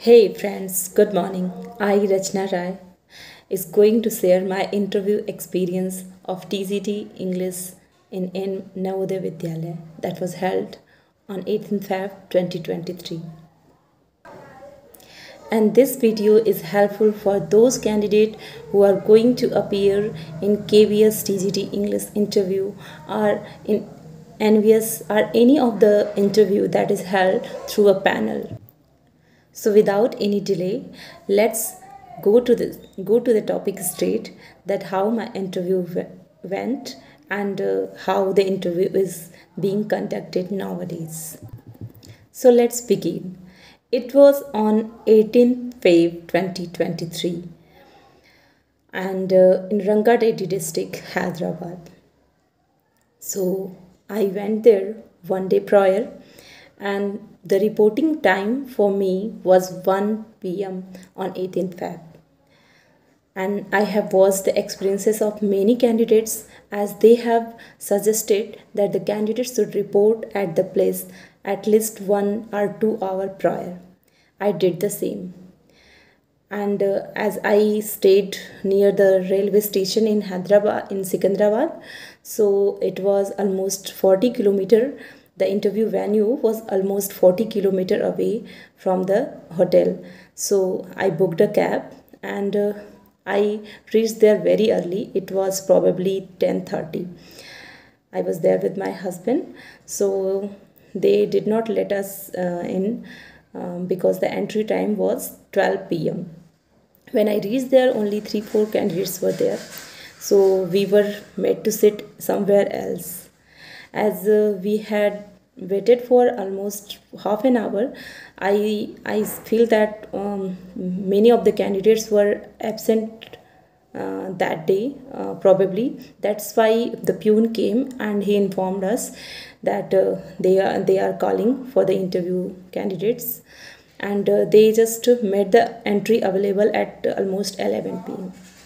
Hey friends, good morning. I, Rachna Rai, is going to share my interview experience of TGT English in Navodaya Vidyalaya that was held on 18th Feb 2023. And this video is helpful for those candidates who are going to appear in KVS TGT English interview or in NVS or any of the interview that is held through a panel. So without any delay, let's go to the topic straight, that how my interview went and how the interview is being conducted nowadays. So let's begin. It was on 18th Feb 2023 and in Rangareddy district, Hyderabad. So I went there one day prior, and the reporting time for me was 1 p.m. on 18th Feb. And I have watched the experiences of many candidates, as they have suggested that the candidates should report at the place at least 1 or 2 hours prior. I did the same. And as I stayed near the railway station in Hyderabad, in Secunderabad, so it was almost 40 kilometer. The interview venue was almost 40 kilometer away from the hotel. So I booked a cab and I reached there very early. It was probably 10:30. I was there with my husband. So they did not let us in because the entry time was 12 p.m. When I reached there, only 3-4 candidates were there. So we were made to sit somewhere else. As we had waited for almost half an hour, I feel that many of the candidates were absent that day, probably. That's why the peon came and he informed us that they are calling for the interview candidates, and they just made the entry available at almost 11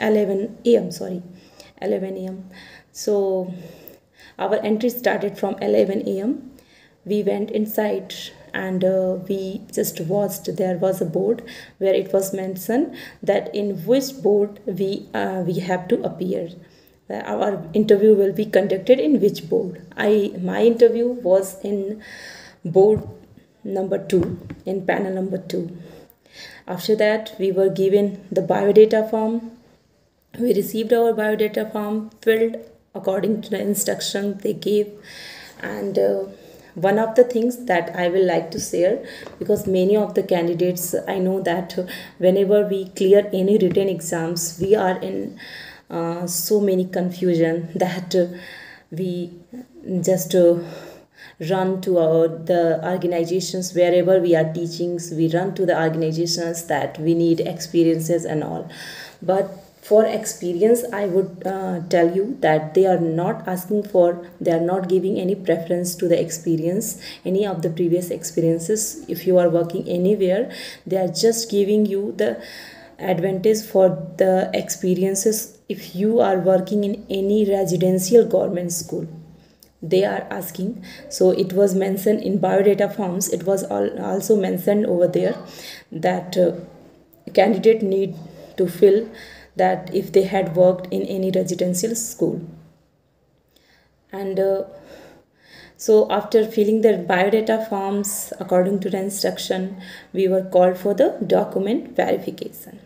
a.m. sorry, 11 a.m. So our entry started from 11 a.m. We went inside and we just watched. There was a board where it was mentioned that in which board we have to appear. Our interview will be conducted in which board. My interview was in board number 2, in panel number 2. After that, we were given the biodata form. We received our biodata form, filled according to the instruction they gave. And one of the things that I will like to share, because many of the candidates, I know that whenever we clear any written exams, we are in so many confusion that we just run to the organizations wherever we are teaching. We run to the organizations that we need experiences and all. But for experience, I would tell you that they are not asking for, they are not giving any preference to the experience, any of the previous experiences. If you are working anywhere, they are just giving you the advantage for the experiences if you are working in any residential government school. They are asking. So it was mentioned in biodata forms, it was also mentioned over there that candidate need to fill that if they had worked in any residential school. And so after filling the biodata forms according to the instruction, we were called for the document verification.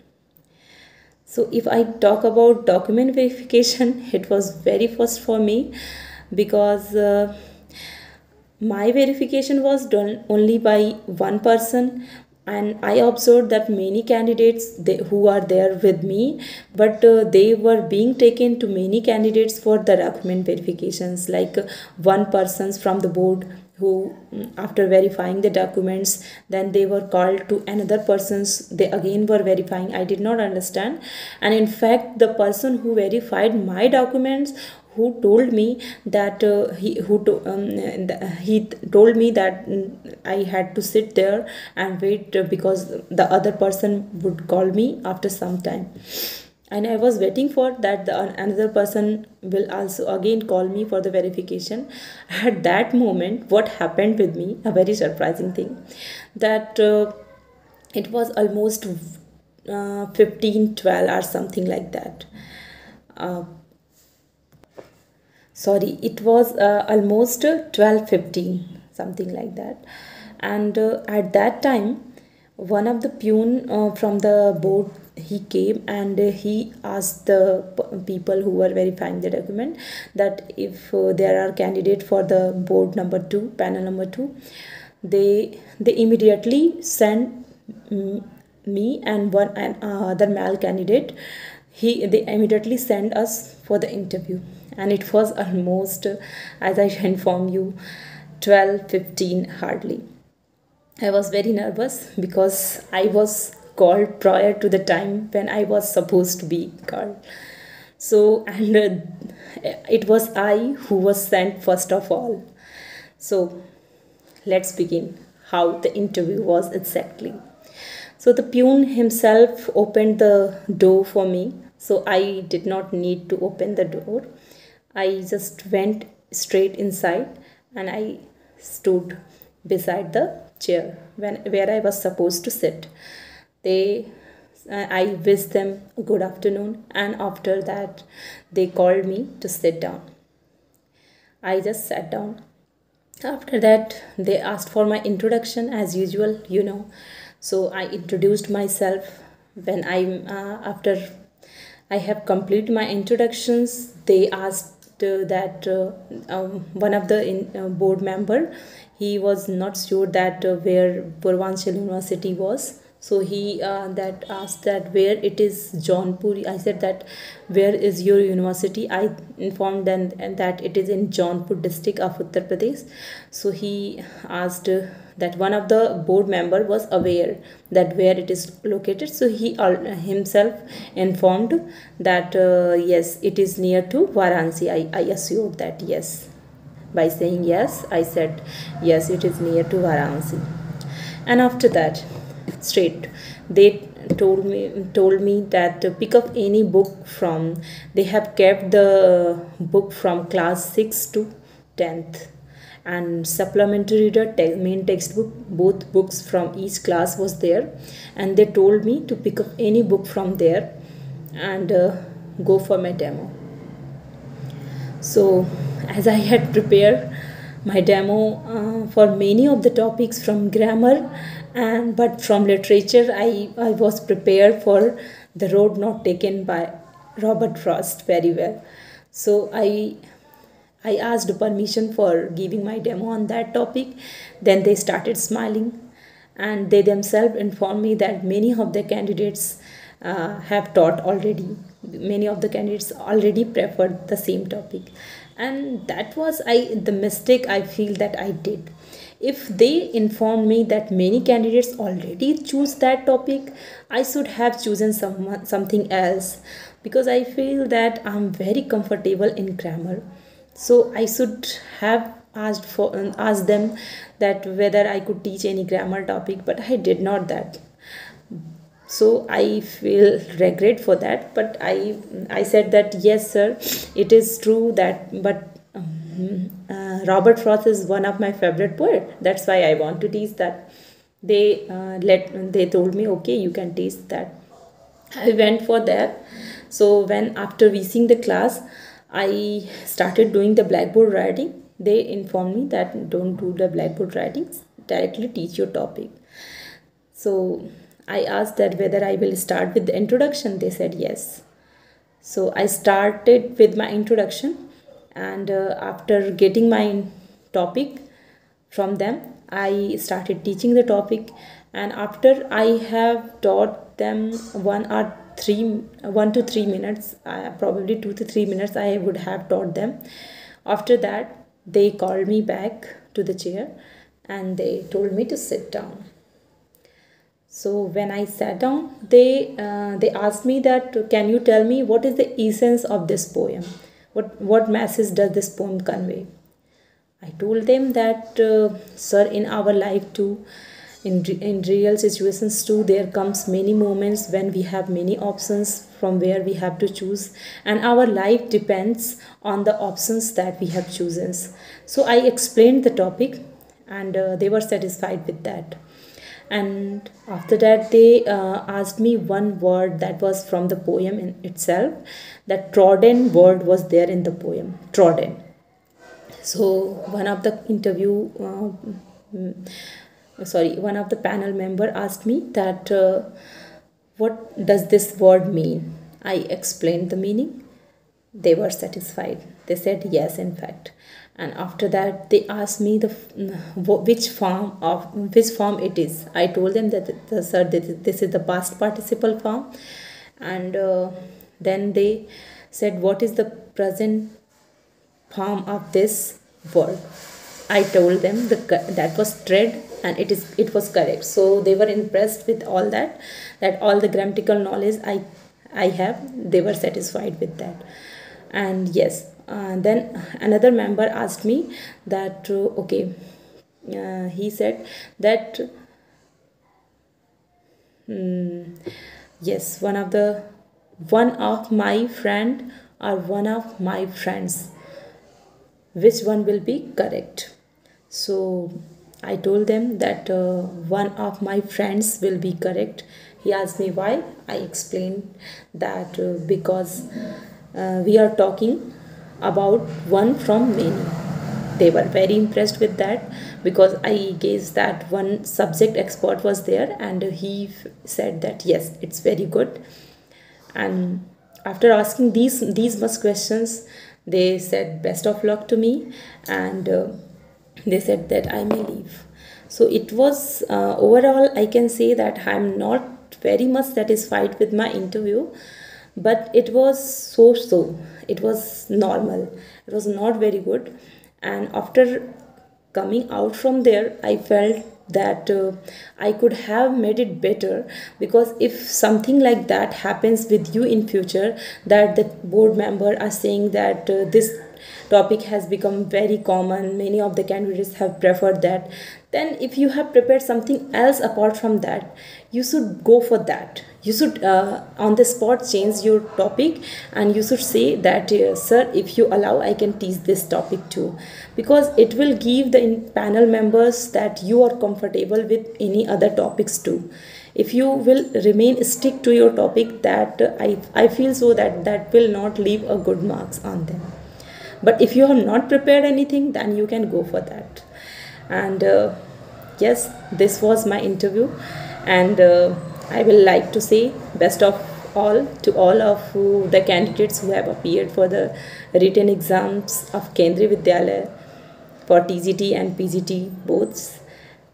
So if I talk about document verification, it was very first for me, because my verification was done only by one person, and I observed that many candidates who are there with me, but they were being taken to many candidates for the document verifications, like one persons from the board who, after verifying the documents, then they were called to another persons, they again were verifying. I did not understand. And in fact, the person who verified my documents, who told me that he told me that I had to sit there and wait because the other person would call me after some time. And I was waiting for that another person will also again call me for the verification. At that moment, what happened with me, a very surprising thing, that It was almost 15:12 or something like that. uh, Sorry, it was almost 12:15, something like that. And at that time, one of the peon from the board, he came and he asked the people who were verifying the document that if there are candidate for the board number 2, panel number 2, they immediately send me and one and other male candidate. They immediately sent us for the interview, and it was almost, as I inform you, 12:15 hardly. I was very nervous because I was called prior to the time when I was supposed to be called. So, and it was I who was sent first of all. So let's begin how the interview was exactly. So the peon himself opened the door for me. So I did not need to open the door. I just went straight inside and I stood beside the chair where I was supposed to sit. I wished them good afternoon, and after that they called me to sit down. I just sat down. After that, they asked for my introduction as usual. So I introduced myself. When after I have completed my introductions, they asked that one of the board member, he was not sure that where Purvanchal University was. So he that asked that where it is Jaunpur. I said that where is your university. I informed them that it is in Jaunpur district of Uttar Pradesh. So he asked that one of the board member was aware that where it is located. So he himself informed that yes, it is near to Varanasi. I assured that yes. By saying yes, I said yes, it is near to Varanasi. And after that, straight they told me that pick up any book from. They have kept the book from class 6 to 10th, and supplementary reader, main textbook, both books from each class was there, and they told me to pick up any book from there and go for my demo. So as I had prepared my demo for many of the topics from grammar, but from literature I was prepared for The Road Not Taken by Robert Frost very well. So I asked permission for giving my demo on that topic. Then they started smiling, and they themselves informed me that many of the candidates have taught already. Many of the candidates already preferred the same topic, and that was the mistake I feel that I did. If they informed me that many candidates already choose that topic, I should have chosen something else, because I feel that I'm very comfortable in grammar. So I should have asked them that whether I could teach any grammar topic, but I did not that. So I feel regret for that, but I said that yes sir, it is true that, but Robert Frost is one of my favorite poet, that's why I want to teach that. They told me okay, you can teach that. I went for that. So when after reaching the class, I started doing the blackboard writing. They informed me that don't do the blackboard writing, directly teach your topic. So I asked that whether I will start with the introduction. They said yes. So I started with my introduction, and after getting my topic from them, I started teaching the topic. And after I have taught them 1 to 3 minutes, probably 2 to 3 minutes, I would have taught them. After that, they called me back to the chair and they told me to sit down. So when I sat down, they asked me that can you tell me what is the essence of this poem? What message does this poem convey? I told them that sir, in our life too, in real situations too, there comes many moments when we have many options from where we have to choose, and our life depends on the options that we have chosen. So I explained the topic, and they were satisfied with that. And after that they asked me one word that was from the poem in itself. That trodden word was there in the poem, trodden. So one of the one of the panel member asked me that what does this word mean. I explained the meaning. They were satisfied. They said yes, in fact. And after that they asked me which form it is. I told them that sir, this is the past participle form. And then they said what is the present form of this word. I told them that was tread, and it was correct. So they were impressed with all that all the grammatical knowledge I have. They were satisfied with that. And yes, then another member asked me that okay, he said that yes, one of my friend or one of my friends, which one will be correct. So I told them that one of my friends will be correct. He asked me why. I explained that because we are talking about one from many. They were very impressed with that, because I guess that one subject expert was there, and he said that yes, it's very good. And after asking these much questions, they said best of luck to me, and they said that I may leave. So it was overall I can say that I'm not very much satisfied with my interview, but it was so. It was normal. It was not very good. And after coming out from there, I felt that I could have made it better, because if something like that happens with you in future, that the board member are saying that this topic has become very common, many of the candidates have preferred that, then if you have prepared something else apart from that, you should go for that. You should on the spot change your topic, and you should say that sir, if you allow, I can teach this topic too, because it will give the panel members that you are comfortable with any other topics too. If you will remain stick to your topic, that I feel so that will not leave a good marks on them. But if you have not prepared anything, then you can go for that. And yes, this was my interview, and I will like to say best of all to all of the candidates who have appeared for the written exams of Kendriya Vidyalaya for TGT and PGT both.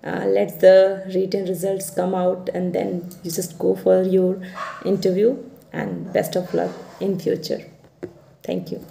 Let the written results come out, and then you just go for your interview, and best of luck in future. Thank you.